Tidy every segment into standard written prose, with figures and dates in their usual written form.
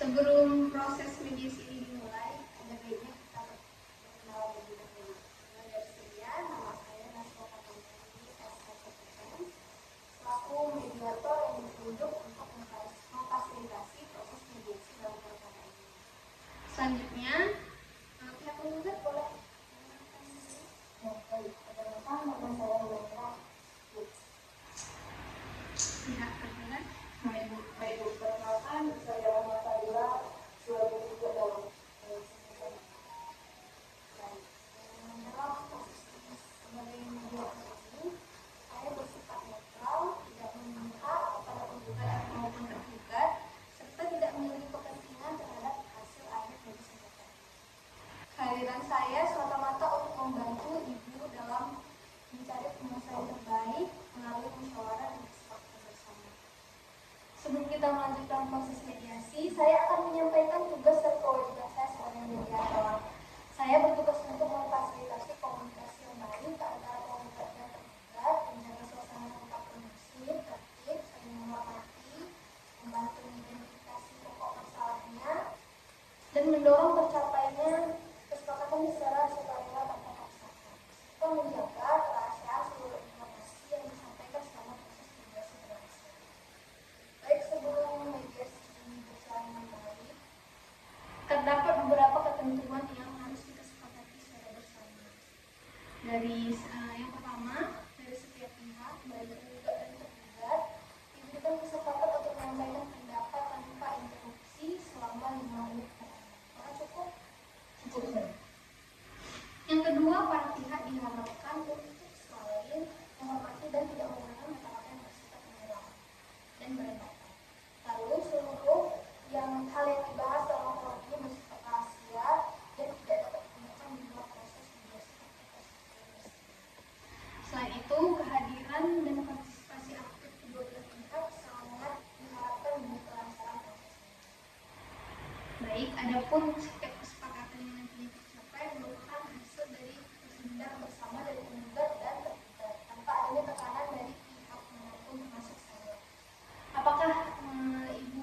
Sebelum proses mediasi ini dimulai, ada baiknya kita berkenalan lebih dahulu. Dari sekian, nama saya Naswa Katamani SHCPN, selaku mediator yang ditunjuk untuk memfasilitasi proses mediasi dalam perkara ini. Selanjutnya, pihak penggugat boleh mengenalkan diri. Perkenalkan, nama saya Wendra. Pihak tergugat. Baik, perkenalkan, saya Rahmat Fadila, 2003 dalam Dalam proses ini sebagai mediator ini, saya bersifat netral, tidak memihak kepada penggugat maupun tergugat, serta tidak memiliki kepentingan terhadap hasil akhir dari sengketa. Kehadiran saya semata-mata untuk membantu ibu dalam mencari penyelesaian terbaik melalui musyawarah dan kesepakatan bersama. Sebelum kita melanjutkan proses mediasi, saya akan menyampaikan tugas dan kewajiban saya sebagai mediator. Saya bertugas untuk memfasilitasi komunikasi yang baik antara penggugat dan tergugat, menjaga suasana yang tetap kondusif, tertib, saling menghormati, membantu mengidentifikasi pokok masalahnya, dan mendorong tercapainya kesepakatan secara sukarela tanpa paksaan, serta menjaga kerahasiaan seluruh informasi yang disampaikan selama proses mediasi berlangsung. Baik, sebelum mediasi ini berjalan dengan baik, terdapat beberapa ketentuan yang harus kita sepakati secara bersama. Dari yang pertama, dari setiap pihak, baik penggugat dan tergugat, diberikan kesempatan untuk menyampaikan pendapat tanpa interupsi selama 5 menit. Apakah cukup? cukup. Yang kedua, para pihak diharapkan untuk saling menghormati dan tidak menggunakan kata-kata yang bersifat menyerang dan merendahkan. Lalu seluruh hal yang dibahas dalam forum ini bersifat rahasia dan tidak dapat digunakan di luar proses mediasi. Selain itu, kehadiran dan partisipasi aktif kedua belah pihak sangat diharapkan demi kelancaran proses ini. Baik, adapun setiap kesepakatan yang nantinya tercapai merupakan hasil dari kehendak bersama dari penggugat dan tergugat tanpa adanya tekanan dari pihak manapun termasuk saya. Apakah Ibu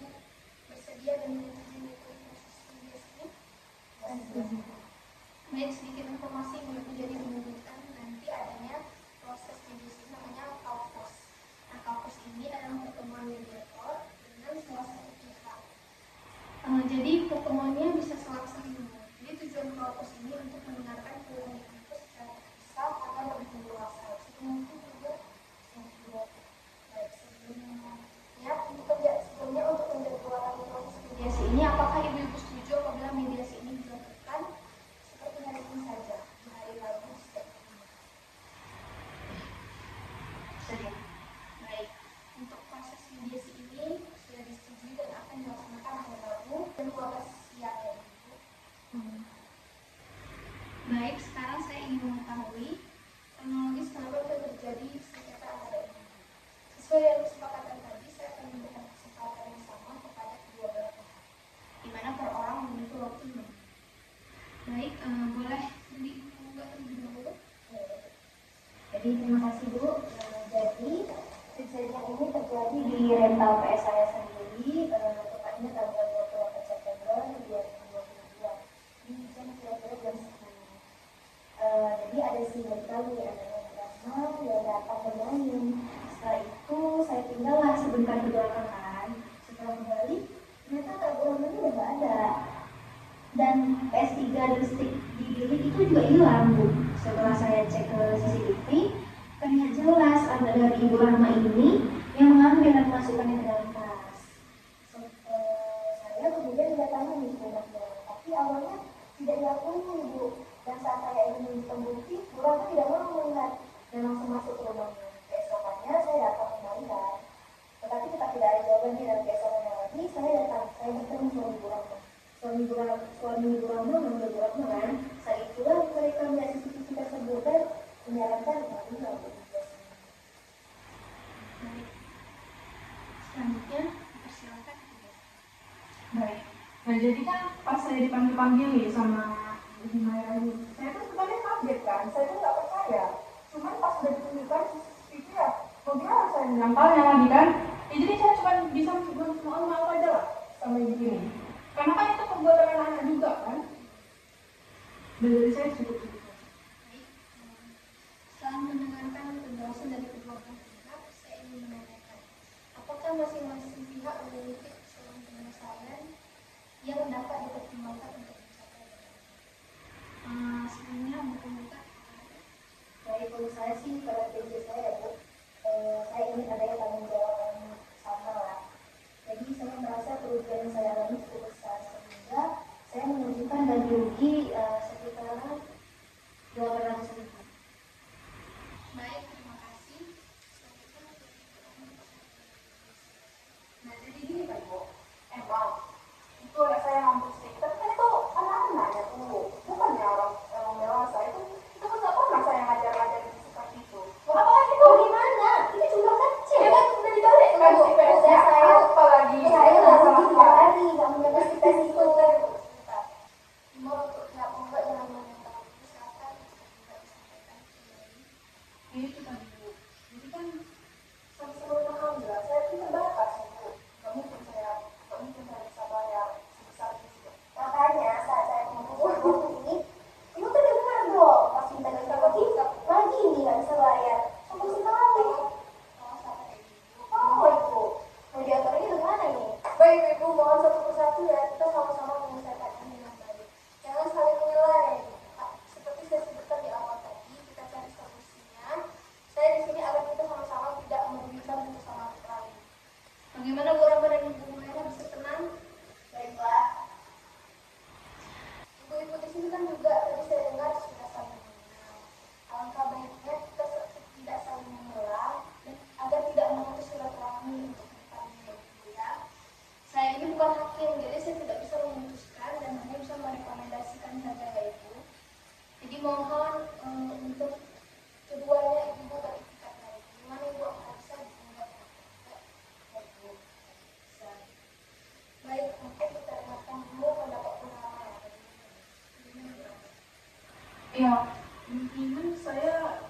bersedia dan menyetujui metode proses mediasi ini? Baik, sedikit informasi yang menjadi menunjukkan nanti adanya proses mediasi namanya kaukus. Nah, kaukus ini adalah pertemuan mediator dengan salah satu pihak. Jadi pertemuannya bisa selang seminggu. Jadi tujuan kaukus ini untuk mendengarkan keluhan itu secara terpisah agar lebih leluasa. Mungkin juga baik, sebelumnya untuk menjadwalkan proses mediasi ini, apakah ibu-ibu setuju apabila mediasi ini dilakukan seperti hari ini saja, di hari Rabu setiap minggu? Baik, untuk proses mediasi ini sudah disetujui dan akan dilaksanakan hari Rabu jam 12 siang ya Ibu. Baik, sekarang saya ingin mengetahui kronologis kenapa terjadi sengketa antara ibu. Sesuai dengan kesepakatan tadi, saya akan memberikan kesempatan yang sama kepada kedua belah pihak, di mana per orang memiliki waktu 5 menit. Baik, boleh dibuka terlebih dahulu. Jadi terima kasih Bu. Jadi kejadian ini terjadi di rental PS saya sendiri, tepatnya tanggal 28 September 2022 di jam kira-kira jam 10. Jadi ada si kami, ada yang datang bermain. Setelah itu saya tinggallah sebentar di belakang kan. Setelah kembali, ternyata tabungan ini udah nggak ada. Dan PS3 dan stick di bilik itu juga hilang Bu. Setelah saya cek ke CCTV, terlihat jelas ada dari Ibu Rahma ini yang mengambil dan memasukkannya ke dalam tas. Saya kemudian mendatangi rumahnya, tapi awalnya tidak diakui Ibu. Dan saat saya ingin menunjukkan bukti, Bu Rahma tidak mau melihat dan langsung masuk ke rumahnya. Keesokannya saya datang kembali kan, tetapi tetap tidak ada jawabannya. Dan keesokannya lagi saya bertemu suami Bu Rahma. Suami Bu Rahma mengambil Bu Rahma kan. Saat itulah mereka melihat CCTV tersebut dan menyarankan kami untuk mediasi. Baik, selanjutnya persilakan. Baik. Nah jadi kan pas saya dipanggil nih sama Ibu Maya ini, saya tuh sebenarnya kaget kan, saya tuh nggak percaya. Cuman pas udah ditunjukkan CCTV ya, mau gimana saya menyangkalnya lagi kan? Ya jadi saya cuma bisa mohon maaf aja lah sama ibu ini. Karena kan itu perbuatan anak-anak juga kan. Dan dari saya cukup. Baik, setelah mendengarkan penjelasan dari kedua belah pihak, saya ingin menanyakan, apakah masing-masing pihak memiliki usulan penyelesaian yang dapat dipertimbangkan untuk mencapai tujuan? Sebelumnya mungkin Dari kalau saya sih, pada prinsip saya Bu, saya ingin adanya tanggung jawab yang sama lah. Jadi saya merasa kerugian yang saya alami cukup besar sehingga saya menunjukkan ganti rugi sekitar 800.000. baik, terima kasih. Nah jadi gini kan Bu, emang itu anak saya ngambek sih, tapi kan itu anak-anak ya Bu, bukannya orang dewasa. Itu kan nggak pernah saya ngajar-ngajar seperti itu. Apalagi itu Gimana? Ini cuma kecil. ya kan udah dibalik kan Bu, si PS udah saya- apalagi Saya lagi 3 hari nggak menjaga si tes itu. Timur untuk pihak penggugat dalam menentukan silakan juga disampaikan kembali. itu tadi Bu. Jadi kan seluruh alhamdulillah saya itu terbatas Bu. Nggak mungkin saya bisa bayar sebesar itu. Makanya saat saya mengumpul ini, ibu tuh dengar dong pas minta ganti rugi lagi ini nggak bisa bayar. Sampai sekali. Kalau sahabat ibu, Oh ibu, mediatornya gimana nih? Baik ibu, mohon satu persatu ya kita sama-sama menyelesaikan ini dengan baik. Jangan saling menilai. seperti saya sebutkan di awal tadi, kita cari solusinya. Saya di sini agar kita sama-sama tidak merugikan satu sama lain. Bagaimana Bu Rama dan Ibu Humaira bisa tenang? Baiklah. Ibu-ibu di sini kan juga tadi saya dengar sudah saling mengenal. Alangkah baiknya kita tidak saling mengulang dan agar tidak memutus silaturahmi untuk kedepannya ya Ibu ya. Saya ini bukan hakim, jadi saya tidak bisa memutuskan dan hanya bisa merekomendasikan saja ya Ibu. Jadi mohon untuk keduanya Ibu berikat baik. Gimana Ibu akan bisa membuat ya Ibu? Bisa. Baik, mungkin kita dengarkan dulu pendapat Bu Rama ya. Gimana Bu Rama? Ya, mungkin saya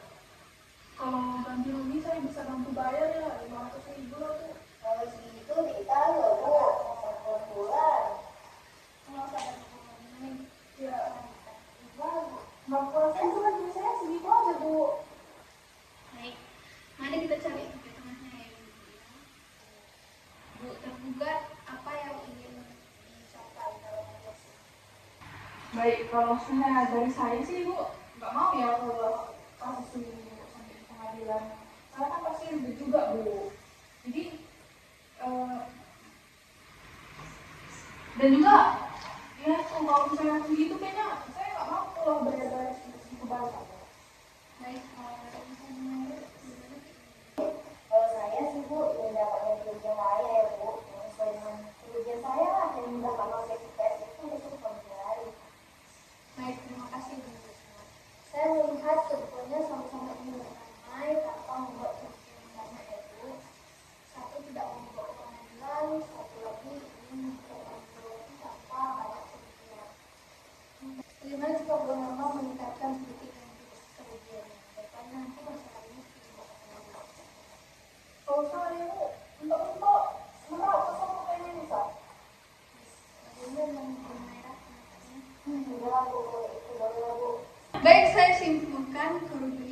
kalau ganti rugi saya bisa bantu bayar ya 500.000 lah tuh. Kalau segitu kita loh bu, satu bulan. Kalau sahabat Ibu gimana Ibu? Ya, kemampuan saya cuma duit saya segitu aja Bu. Baik, mari kita cari titik tengahnya ya Ibu. Bu, tergugat apa yang ingin dicapai dalam mediasi? Baik, kalau misalnya dari saya sih Bu, nggak mau ya kalau kasus ini sampai ke pengadilan. Saya kan pasti ribet juga Bu. Jadi dan juga ya kalau misalnya begitu kayaknya saya nggak mau kalau bayar-bayar segitu banyak. Baik, kalau dari Ibu Humaira, gimana? Kalau saya sih bu, ingin dapatnya kerugian saya ya bu, yang sesuai dengan kerugian saya lah yang dapat oleh tes itu udah cukup menghindari. Baik, terima kasih Bu Risma. Saya melihat sebetulnya sama-sama ingin berdamai tanpa membuat kerugian yang banyak ya Bu. Satu tidak membuat pengadilan, satu lagi ingin bertanggung tanpa banyak kerugian. Bagaimana jika Bu Rama meningkatkan sedikit demi kerugian? Depan nanti masalah ini tidak akan berlaku. Kalau saya Bu, untuk merasa sama kayak bisa. Bagaimana dengan Bu Humaira? Udah bu, itu boleh bu. Baik, saya simpulkan kerugian